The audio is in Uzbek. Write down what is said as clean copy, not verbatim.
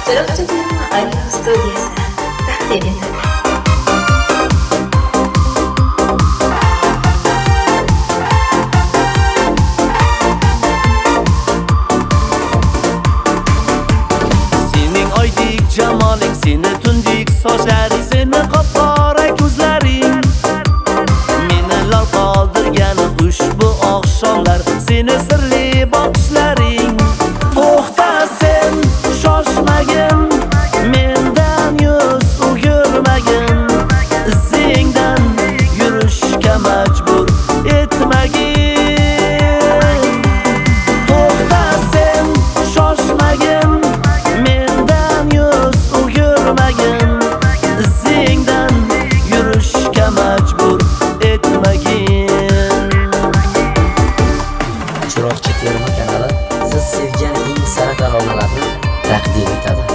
Chiroqchi filmi Alif studiyasi taqdim etadi. Sening oydek jamoling, seni tundek sochlaring, seni qop-qora ko'zlaring meni lol qoldirgan ushbu oqshomlar, seni sirli boqishlaring. To'xta sen, shoshmagin, mendan yuz o'girmagin, izingdan yurishga majbur etmagin. To'xta sen, shoshmagin, mendan yuz o'girmagin, izingdan yurishga majbur etmagin. Chiroqchi terma kanali siz sevgan eng sara taronalarni taqdim etadi.